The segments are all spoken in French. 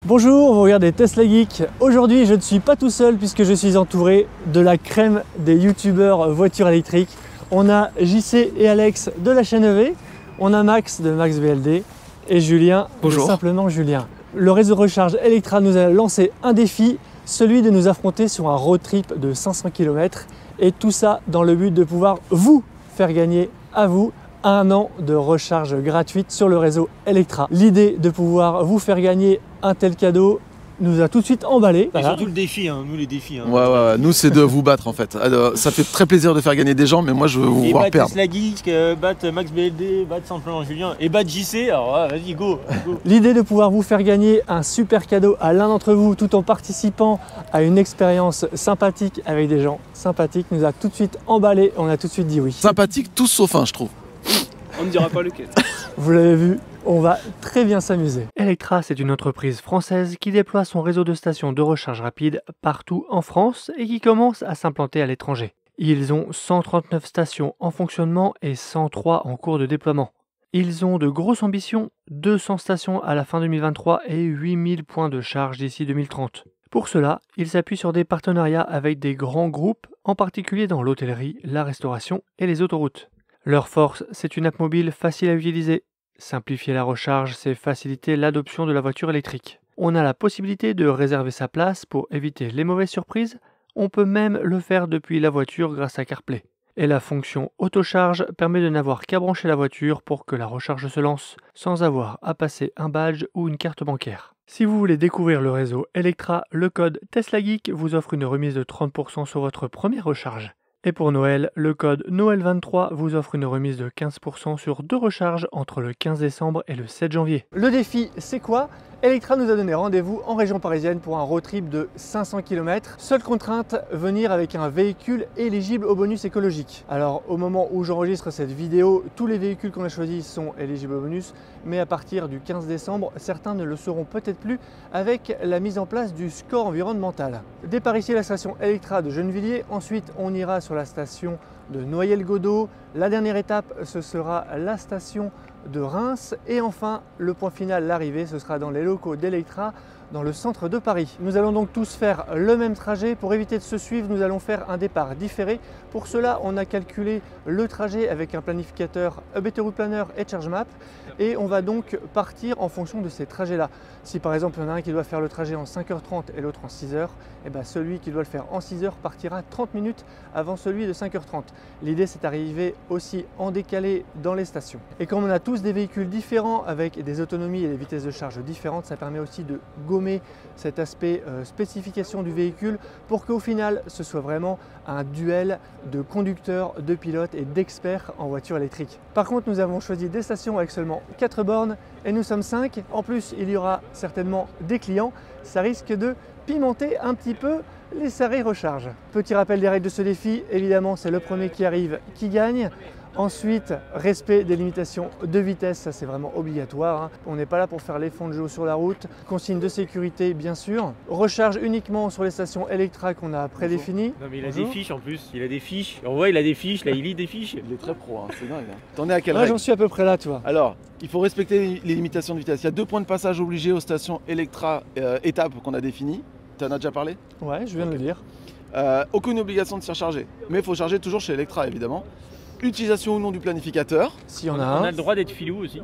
Bonjour, vous regardez Tesla Geek. Aujourd'hui, je ne suis pas tout seul puisque je suis entouré de la crème des youtubeurs voitures électriques. On a JC et Alex de la chaîne EV, on a Max de Max VLD et Julien de Simplement Julien. Le réseau de recharge Electra nous a lancé un défi, celui de nous affronter sur un road trip de 500 km et tout ça dans le but de pouvoir vous faire gagner à vous un an de recharge gratuite sur le réseau Electra. L'idée de pouvoir vous faire gagner un tel cadeau nous a tout de suite emballé. Et surtout le défi, nous les défis. Ouais, nous c'est de vous battre en fait. Alors, ça fait très plaisir de faire gagner des gens, mais moi je veux vous voir perdre. Tesla Geek, battre Max BLD, battre Simplement Julien et battre JC, alors vas-y go. L'idée de pouvoir vous faire gagner un super cadeau à l'un d'entre vous tout en participant à une expérience sympathique avec des gens sympathiques nous a tout de suite emballé, on a tout de suite dit oui. Sympathique tous sauf un je trouve. On ne dira pas lequel. Vous l'avez vu, on va très bien s'amuser. Electra, c'est une entreprise française qui déploie son réseau de stations de recharge rapide partout en France et qui commence à s'implanter à l'étranger. Ils ont 139 stations en fonctionnement et 103 en cours de déploiement. Ils ont de grosses ambitions, 200 stations à la fin 2023 et 8000 points de charge d'ici 2030. Pour cela, ils s'appuient sur des partenariats avec des grands groupes, en particulier dans l'hôtellerie, la restauration et les autoroutes. Leur force, c'est une app mobile facile à utiliser. Simplifier la recharge, c'est faciliter l'adoption de la voiture électrique. On a la possibilité de réserver sa place pour éviter les mauvaises surprises. On peut même le faire depuis la voiture grâce à CarPlay. Et la fonction autocharge permet de n'avoir qu'à brancher la voiture pour que la recharge se lance, sans avoir à passer un badge ou une carte bancaire. Si vous voulez découvrir le réseau Electra, le code TeslaGeek vous offre une remise de 30% sur votre première recharge. Et pour Noël, le code Noël23 vous offre une remise de 15% sur 2 recharges entre le 15 décembre et le 7 janvier. Le défi, c'est quoi? Electra nous a donné rendez-vous en région parisienne pour un road trip de 500 km. Seule contrainte, venir avec un véhicule éligible au bonus écologique. Alors au moment où j'enregistre cette vidéo, tous les véhicules qu'on a choisis sont éligibles au bonus, mais à partir du 15 décembre, certains ne le seront peut-être plus avec la mise en place du score environnemental. Départ ici la station Electra de Gennevilliers, ensuite on ira sur la station de Noyelles-Godault. La dernière étape, ce sera la station de Reims et enfin le point final, l'arrivée, ce sera dans les locaux d'Electra dans le centre de Paris. Nous allons donc tous faire le même trajet. Pour éviter de se suivre, nous allons faire un départ différé. Pour cela, on a calculé le trajet avec un planificateur UBT Route Planner et ChargeMap et on va donc partir en fonction de ces trajets-là. Si par exemple, il y en a un qui doit faire le trajet en 5h30 et l'autre en 6h, et bien celui qui doit le faire en 6h partira 30 minutes avant celui de 5h30. L'idée, c'est d'arriver aussi en décalé dans les stations. Et comme on a tous des véhicules différents avec des autonomies et des vitesses de charge différentes, ça permet aussi de gommer cet aspect spécification du véhicule pour qu'au final, ce soit vraiment un duel de conducteurs, de pilotes et d'experts en voiture électrique. Par contre, nous avons choisi des stations avec seulement 4 bornes et nous sommes 5. En plus, il y aura certainement des clients. Ça risque de pimenter un petit peu les arrêts recharge. Petit rappel des règles de ce défi, évidemment, c'est le premier qui arrive qui gagne. Ensuite, respect des limitations de vitesse, ça c'est vraiment obligatoire. On n'est pas là pour faire les fonds de jeu sur la route. Consigne de sécurité, bien sûr. Recharge uniquement sur les stations Electra qu'on a prédéfinies. Non mais il a des fiches en plus, il a des fiches. On voit, il a des fiches, là il lit des fiches. Il est très pro, c'est dingue. T'en es à quelle règle? J'en suis à peu près là, tu vois. Alors, il faut respecter les limitations de vitesse. Il y a 2 points de passage obligés aux stations Electra étapes qu'on a définies. Tu en as déjà parlé? Ouais, je viens de le dire. Aucune obligation de se recharger, mais il faut charger toujours chez Electra évidemment. Utilisation ou non du planificateur. Si y en a un. On a le droit d'être filou aussi.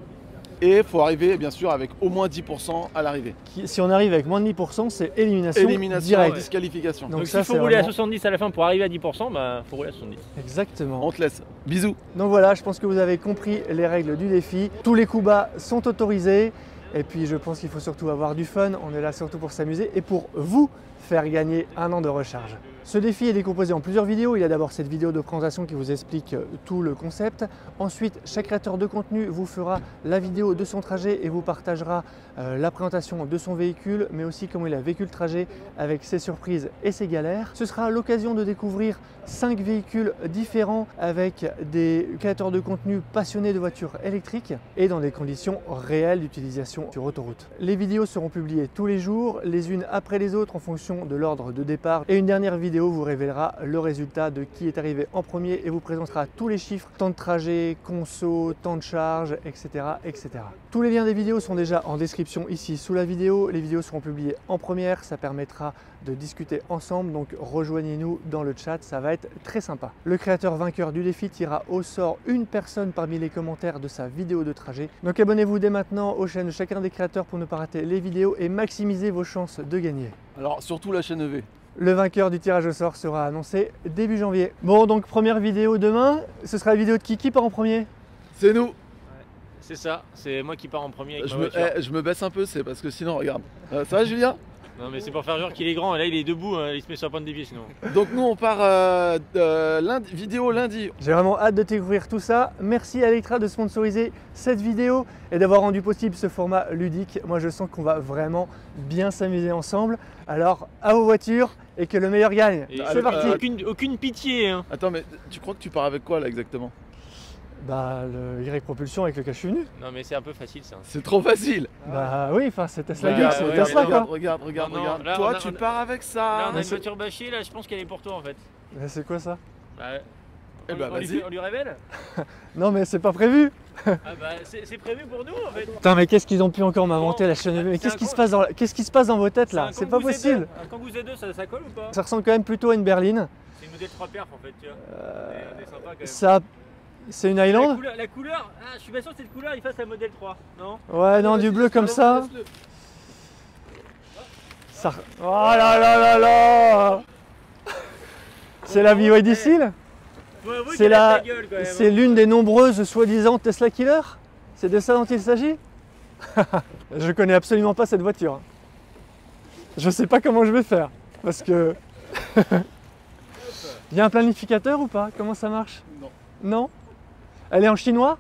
Et il faut arriver bien sûr avec au moins 10% à l'arrivée. Si on arrive avec moins de 10%, c'est élimination directe. Disqualification. Donc s'il faut rouler à 70 à la fin pour arriver à 10%, bah faut rouler à 70. Exactement. On te laisse. Bisous. Donc voilà, je pense que vous avez compris les règles du défi. Tous les coups bas sont autorisés. Et puis je pense qu'il faut surtout avoir du fun. On est là surtout pour s'amuser et pour vous faire gagner un an de recharge. Ce défi est décomposé en plusieurs vidéos. Il y a d'abord cette vidéo de présentation qui vous explique tout le concept. Ensuite, chaque créateur de contenu vous fera la vidéo de son trajet et vous partagera la présentation de son véhicule, mais aussi comment il a vécu le trajet avec ses surprises et ses galères. Ce sera l'occasion de découvrir 5 véhicules différents avec des créateurs de contenu passionnés de voitures électriques et dans des conditions réelles d'utilisation sur autoroute. Les vidéos seront publiées tous les jours, les unes après les autres en fonction de l'ordre de départ et une dernière vidéo vidéo vous révélera le résultat de qui est arrivé en premier et vous présentera tous les chiffres, temps de trajet, conso, temps de charge, etc., etc. Tous les liens des vidéos sont déjà en description ici sous la vidéo. Les vidéos seront publiées en première, ça permettra de discuter ensemble, donc rejoignez-nous dans le chat, ça va être très sympa. Le créateur vainqueur du défi tirera au sort une personne parmi les commentaires de sa vidéo de trajet. Donc abonnez-vous dès maintenant aux chaînes de chacun des créateurs pour ne pas rater les vidéos et maximiser vos chances de gagner. Alors surtout la chaîne EV. Le vainqueur du tirage au sort sera annoncé début janvier. Bon, donc première vidéo demain, ce sera la vidéo de qui part en premier? C'est nous. C'est ça, c'est moi qui pars en premier avec Je ma me, voiture. je me baisse un peu, c'est parce que sinon, regarde. Ça va Julien? Non mais c'est pour faire genre qu'il est grand, et là il est debout, il se met sur la pointe des pieds sinon. Donc nous on part vidéo lundi. J'ai vraiment hâte de découvrir tout ça. Merci à Electra de sponsoriser cette vidéo et d'avoir rendu possible ce format ludique. Moi je sens qu'on va vraiment bien s'amuser ensemble. Alors à vos voitures et que le meilleur gagne. C'est parti. Aucune pitié hein. Attends mais tu crois que tu pars avec quoi là exactement? Bah le Y Propulsion avec lequel je suis venu. Non mais c'est un peu facile ça. C'est trop facile. Bah oui, enfin c'est Tesla Bah, Geek, c'est ouais, Tesla quoi. Regarde. Non, là, Toi on a- tu on a- pars avec Là ça. on a une voiture bâchée, là je pense qu'elle est pour toi en fait. Mais c'est quoi ça? Bah, Eh bah, vas-y. on lui révèle. Non mais c'est pas prévu. Ah bah c'est prévu pour nous en fait. Putain mais qu'est-ce qu'ils ont pu encore m'inventer la chaîne EV? Mais C'est qu'est-ce qui se passe dans vos têtes là? C'est pas possible. Un Kangoo Z2 ça colle ou pas? Ça ressemble quand même plutôt à une berline. C'est une modèle 3 perf en fait tu vois. On est sympa quand même. Ça, c'est une Highland? La couleur, je suis pas sûr que cette couleur il fasse la modèle 3, non? Ouais, non, du bleu comme ça. Ça... Oh là là là là. C'est la BYD Seal? C'est l'une des nombreuses soi-disant Tesla Killer? C'est de ça dont il s'agit? Je connais absolument pas cette voiture. Je sais pas comment je vais faire. Parce que... Il y a un planificateur ou pas? Comment ça marche? Non. Non? Elle est en chinois?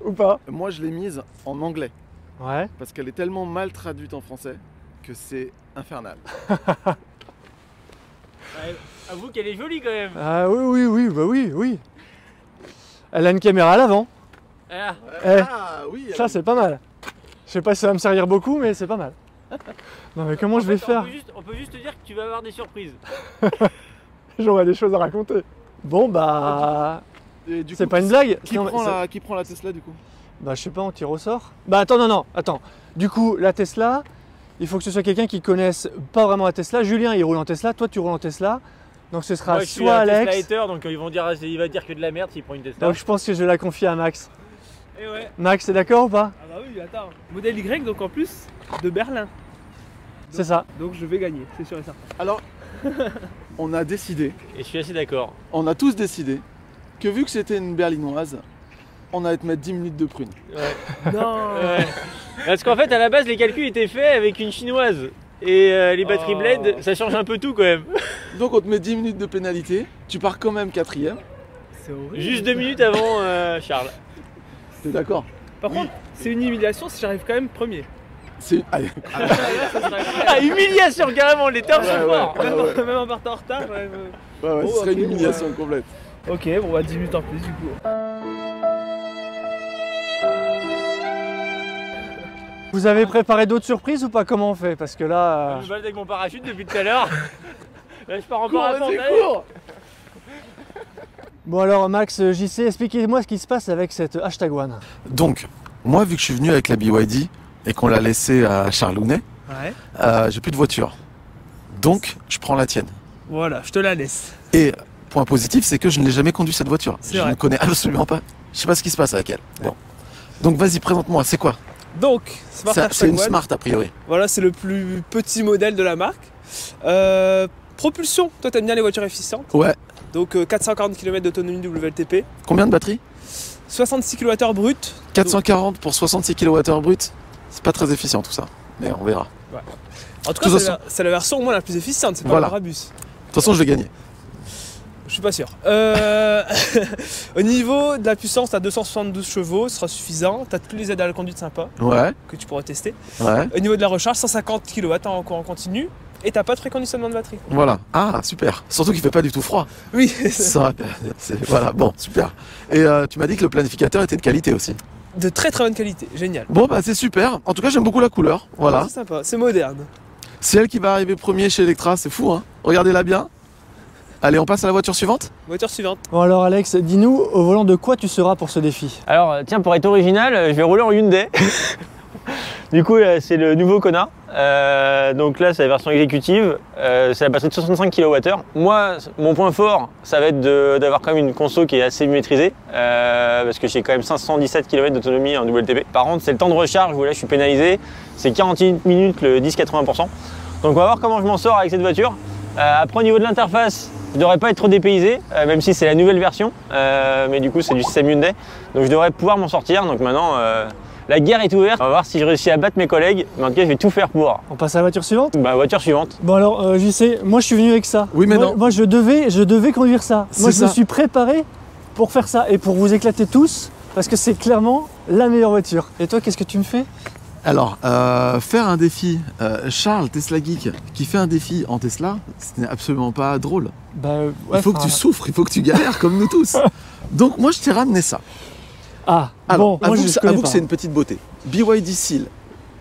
Ou pas? Moi je l'ai mise en anglais Ouais. parce qu'elle est tellement mal traduite en français que c'est infernal. Avoue qu'elle est jolie quand même. Ah oui. Elle a une caméra à l'avant. Ah, Eh, Ah oui. ça c'est pas mal. Je sais pas si ça va me servir beaucoup, mais c'est pas mal. Non mais comment en je vais fait, faire? on peut juste te dire que tu vas avoir des surprises. J'aurai des choses à raconter. Bon bah... Et du C'est coup, pas une blague. Qui Non, mais ça- prend la Tesla du coup? Bah je sais pas, on tire au sort. Bah attends, non, attends. Du coup, la Tesla, il faut que ce soit quelqu'un qui connaisse pas vraiment la Tesla. Julien, il roule en Tesla, toi tu roules en Tesla. Donc ce sera Moi, je suis soit un Alex... Tesla hater, donc il va dire que de la merde s'il prend une Tesla. Donc je pense que je vais la confier à Max. Et ouais. Max, t'es d'accord ou pas? Ah bah oui, attends. Modèle Y, donc en plus de Berlin. C'est ça. Donc je vais gagner, c'est sûr et certain. Alors, on a décidé, Et je suis assez d'accord. on a tous décidé que vu que c'était une berlinoise, on allait te mettre 10 minutes de prune. Ouais. Non. Ouais. Parce qu'en fait, à la base, les calculs étaient faits avec une chinoise. Et les batteries Oh. bled, ça change un peu tout quand même. Donc on te met 10 minutes de pénalité, tu pars quand même 4ème. C'est horrible. Juste 2 minutes avant Charles. T'es d'accord? Par contre, c'est une humiliation si j'arrive quand même premier. C'est... Allez. Ah, humiliation carrément, les termes Ouais, sont ouais. forts. Même en partant en retard. Ouais. Ouais, Oh, ce serait ok, une humiliation complète. Ok, bon bah 10 minutes en plus du coup. Vous avez préparé d'autres surprises ou pas? Comment on fait? Parce que là... Je me balade avec mon parachute depuis tout à l'heure. Là, je pars en Cours, parapente. vas-y, allez. cours. Bon alors Max, JC, expliquez-moi ce qui se passe avec cette hashtag One. Donc, moi vu que je suis venu avec la BYD et qu'on l'a laissé à Charlounet, Ouais. j'ai plus de voiture. Donc, je prends la tienne. Voilà, je te la laisse. Et point positif, c'est que je ne l'ai jamais conduit cette voiture. C'est Je vrai. ne connais absolument pas. Je sais pas ce qui se passe avec elle. Bon. Donc vas-y, présente-moi, c'est quoi? Donc, Smart C'est Hashtag une One. Smart a priori. Voilà, c'est le plus petit modèle de la marque. Propulsion, toi t'aimes bien les voitures efficientes. Ouais. Donc 440 km d'autonomie WLTP. Combien de batterie? 66 kWh brut. 440 pour 66 kWh brut. C'est pas très efficient tout ça. Mais on verra. En tout De toute cas, façon- c'est la version au moins la plus efficiente, c'est pas Voilà. le Brabus. De toute façon, je vais gagner. Je suis pas sûr. Au niveau de la puissance, t'as 272 chevaux, ce sera suffisant. T'as tous les aides à la conduite sympas Ouais, que tu pourras tester. ouais. Au niveau de la recharge, 150 kW en courant continu. Et t'as pas de préconditionnement de batterie. Voilà. Ah, super. Surtout qu'il fait pas du tout froid. Oui, Ça, voilà, bon, super. Et tu m'as dit que le planificateur était de qualité aussi. de très très bonne qualité, génial. Bon, bah c'est super. En tout cas, j'aime beaucoup la couleur. Voilà. C'est sympa, c'est moderne. C'est elle qui va arriver premier chez Electra, c'est fou, hein. Regardez-la bien. Allez, on passe à la voiture suivante. Voiture suivante. Bon alors Alex, dis-nous au volant de quoi tu seras pour ce défi? Alors, tiens, pour être original, je vais rouler en Hyundai. Du coup, c'est le nouveau Kona. Donc là, c'est la version exécutive. C'est la batterie de 65 kWh. Moi, mon point fort, ça va être d'avoir quand même une conso qui est assez maîtrisée. Parce que j'ai quand même 517 km d'autonomie en WLTP. Par contre, c'est le temps de recharge où là, je suis pénalisé. C'est 48 minutes le 10-80%. Donc on va voir comment je m'en sors avec cette voiture. Après, au niveau de l'interface, je ne devrais pas être trop dépaysé, même si c'est la nouvelle version. Mais du coup, c'est du système Hyundai. Donc je devrais pouvoir m'en sortir. Donc maintenant, la guerre est ouverte. On va voir si je réussis à battre mes collègues. Mais en tout cas, je vais tout faire pour. On passe à la voiture suivante? Bah, voiture suivante. Bon alors, JC, moi je suis venu avec ça. Oui, mais moi, non. Moi je devais conduire ça. Moi je C'est me ça. suis préparé pour faire ça et pour vous éclater tous, parce que c'est clairement la meilleure voiture. Et toi, qu'est-ce que tu me fais? Alors, faire un défi, Charles, Tesla Geek, qui fait un défi en Tesla, ce n'est absolument pas drôle. Bah, Il faut que tu souffres, il faut que tu galères comme nous tous. Donc moi, je t'ai ramené ça. Ah, Alors, bon, moi je connais avoue pas. que c'est une petite beauté. BYD Seal.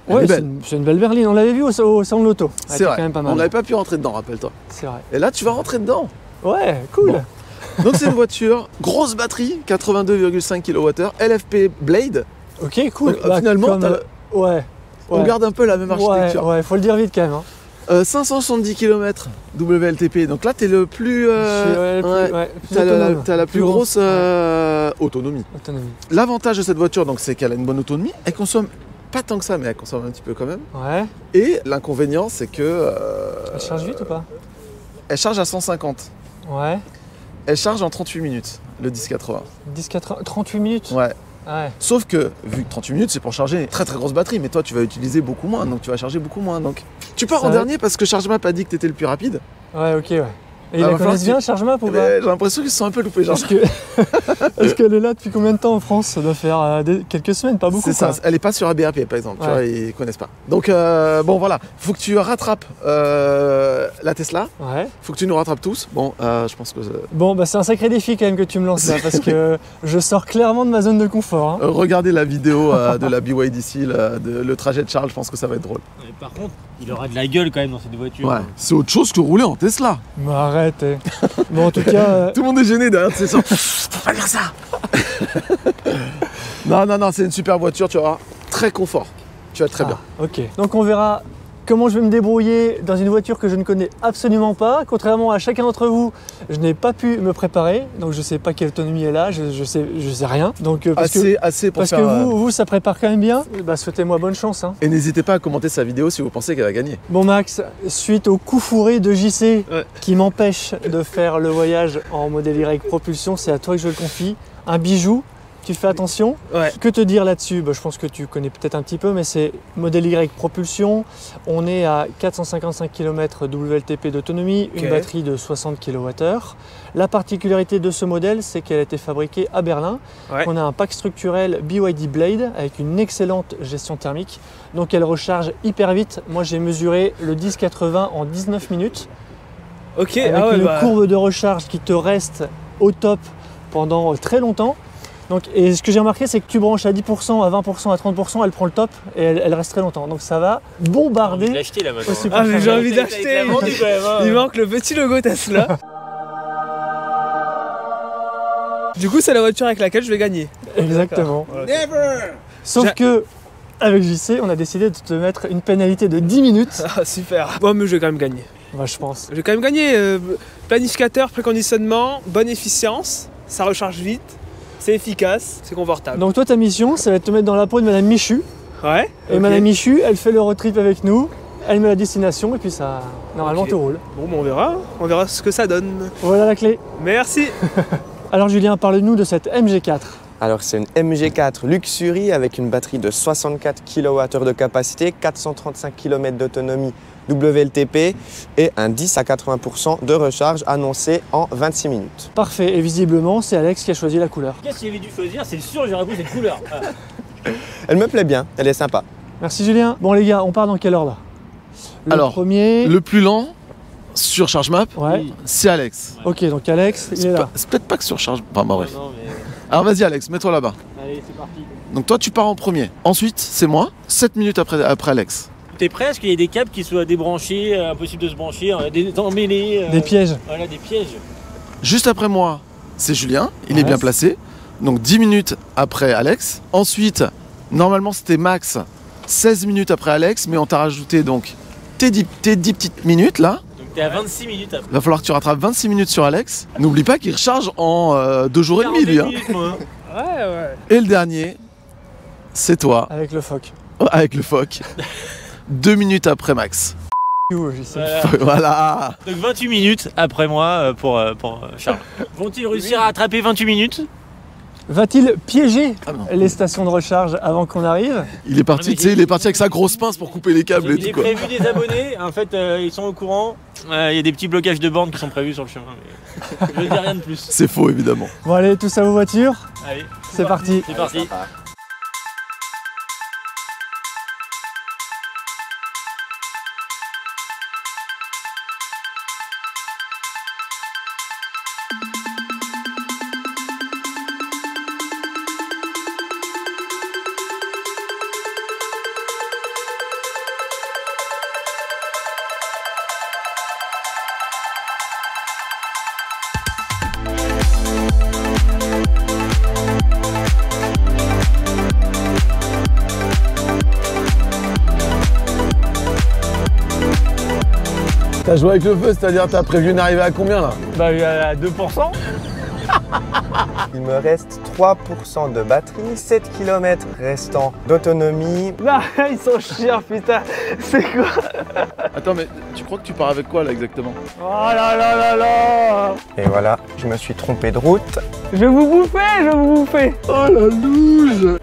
Elle Ouais, est c'est belle. une belle berline, on l'avait vu au salon de l'auto. C'est vrai, quand même pas on mal. n'avait pas pu rentrer dedans, rappelle-toi. C'est vrai. Et là, tu vas rentrer dedans. Ouais, cool. Bon. Donc c'est une voiture, grosse batterie, 82,5 kWh, LFP Blade. Ok, cool. Donc, finalement, comme, t'as- ouais. On garde un peu la même architecture. Ouais, faut le dire vite quand même. Hein. 570 km WLTP, donc là t'es le plus... Plus t'as autonome. la plus grosse autonomie. Autonomie. L'avantage de cette voiture, donc, c'est qu'elle a une bonne autonomie. Elle consomme pas tant que ça, mais elle consomme un petit peu quand même. Ouais. Et l'inconvénient, c'est que... Elle charge vite ou pas? elle charge à 150. Ouais. Elle charge en 38 minutes, le 1080. 38 minutes? Ouais. Ouais. Sauf que, vu que 38 minutes, c'est pour charger une très très grosse batterie, mais toi, tu vas utiliser beaucoup moins, donc tu vas charger beaucoup moins. Donc, tu pars Ça en va dernier parce que ChargeMap a dit que t'étais le plus rapide. Ouais, ok, ouais. Et ils va la falloir connaissent que bien, ChargeMap ou pas? Mais j'ai l'impression qu'ils se sont un peu loupés, genre. Parce qu'elle est là depuis combien de temps en France? Ça doit faire quelques semaines, pas beaucoup. C'est ça, quoi. elle est pas sur ABAP par exemple, tu Ouais. vois, ils connaissent pas. Donc bon voilà, faut que tu rattrapes la Tesla, Ouais. faut que tu nous rattrapes tous. Bon, je pense que... Bon, bah c'est un sacré défi quand même que tu me lances là, parce que je sors clairement de ma zone de confort. Hein. regardez la vidéo de la BYD Seal, le trajet de Charles, je pense que ça va être drôle. Mais par contre, il aura de la gueule quand même dans cette voiture. Ouais, c'est autre chose que rouler en Tesla. Mais arrête. Bon, en tout cas, Tout le monde est gêné derrière, c'est ça. Faut pas dire ça. Non, c'est une super voiture, tu vois, très confort. Tu vas très bien. ok. Donc on verra comment je vais me débrouiller dans une voiture que je ne connais absolument pas. Contrairement à chacun d'entre vous, je n'ai pas pu me préparer, donc je sais pas quelle autonomie elle a, je sais rien. Donc Assez pour parce faire... que vous, ça prépare quand même bien. Bah souhaitez-moi bonne chance. Hein. Et n'hésitez pas à commenter sa vidéo si vous pensez qu'elle va gagner. Bon Max, suite au coup fourré de JC qui m'empêche de faire le voyage en modèle Y propulsion, c'est à toi que je le confie. Un bijou. Tu fais attention. Ouais. Que te dire là-dessus? Je pense que tu connais peut-être un petit peu, mais c'est modèle Y propulsion. On est à 455 km WLTP d'autonomie, Ok. une batterie de 60 kWh. La particularité de ce modèle, c'est qu'elle a été fabriquée à Berlin. Ouais. On a un pack structurel BYD Blade avec une excellente gestion thermique. Donc elle recharge hyper vite. Moi j'ai mesuré le 1080 en 19 minutes. Ok, Avec une courbe de recharge qui te reste au top pendant très longtemps. Donc, et ce que j'ai remarqué, c'est que tu branches à 10%, à 20%, à 30%, elle prend le top et elle reste très longtemps. Donc ça va J'ai envie de bombarder. l'acheter là maintenant. Au super Ah, mais j'ai chargeur. envie d'acheter. Il manque le petit logo Tesla. Du coup, c'est la voiture avec laquelle je vais gagner. Exactement. Never. Sauf que, avec JC, on a décidé de te mettre une pénalité de 10 minutes. Ah, super. Bon, mais je vais quand même gagner. Je pense. Je vais quand même gagner. Planificateur, préconditionnement, bonne efficience, ça recharge vite, c'est efficace, c'est confortable. Donc toi, ta mission, ça va être de te mettre dans la peau de Madame Michu. Ouais. Et ok. Madame Michu, elle fait le road trip avec nous. Elle met la destination et puis ça, normalement, Ok. te roule. Bon, bah, on verra ce que ça donne. Voilà la clé. Merci. Alors Julien, parle-nous de cette MG4. Alors c'est une MG4 Luxury avec une batterie de 64 kWh de capacité, 435 km d'autonomie WLTP et un 10 à 80% de recharge annoncé en 26 minutes. Parfait. Et visiblement, c'est Alex qui a choisi la couleur. Qu'est-ce qu'il avait dû choisir? C'est sûr, j'aurais pris cette couleur. Elle me plaît bien, elle est sympa. Merci Julien. Bon les gars, on part dans quel ordre? Le Alors, premier. Le plus lent sur ChargeMap, Ouais. c'est Alex. Ok, donc Alex, il est là. C'est peut-être pas que sur Charge... Enfin, bref. Non, mais... Alors vas-y Alex, mets-toi là-bas. Allez, c'est parti. Donc toi tu pars en premier. Ensuite c'est moi, 7 minutes après Alex. T'es prêt? Est-ce qu'il y a des câbles qui soient débranchés, impossible de se brancher, des emmêlés Des pièges. Voilà, des pièges. Juste après moi, c'est Julien, il est bien placé. Donc 10 minutes après Alex. Ensuite, normalement c'était Max, 16 minutes après Alex, mais on t'a rajouté donc tes 10 petites minutes là. Donc t'es à 26 minutes après. Va falloir que tu rattrapes 26 minutes sur Alex. N'oublie pas qu'il recharge en 2 jours et demi lui. Hein. Minutes, moi. Ouais. Et le dernier, c'est toi, Avec le phoque. avec le phoque. 2 minutes après Max. Voilà. Donc 28 minutes après moi pour Charles. Vont-ils réussir à attraper 28 minutes? Va-t-il piéger non. les stations de recharge avant qu'on arrive? Il est parti, tu sais, il est parti avec sa grosse pince pour couper les câbles et Il tout est quoi. prévu des abonnés, en fait ils sont au courant. Il y a des petits blocages de bornes qui sont prévus sur le chemin. Mais je ne dis rien de plus. C'est faux évidemment. Bon allez, tous à vos voitures. Allez, C'est parti. c'est parti. T'as joué avec le feu, c'est-à-dire t'as prévu une arrivée à combien là? Bah à 2%. Il me reste 3% de batterie, 7 km restants d'autonomie. Là, ils sont chiants, putain. C'est quoi? Attends, mais tu crois que tu pars avec quoi là exactement? Oh là là là là. Et voilà, je me suis trompé de route. Je vais vous bouffer, je vais vous bouffer. Oh la loose.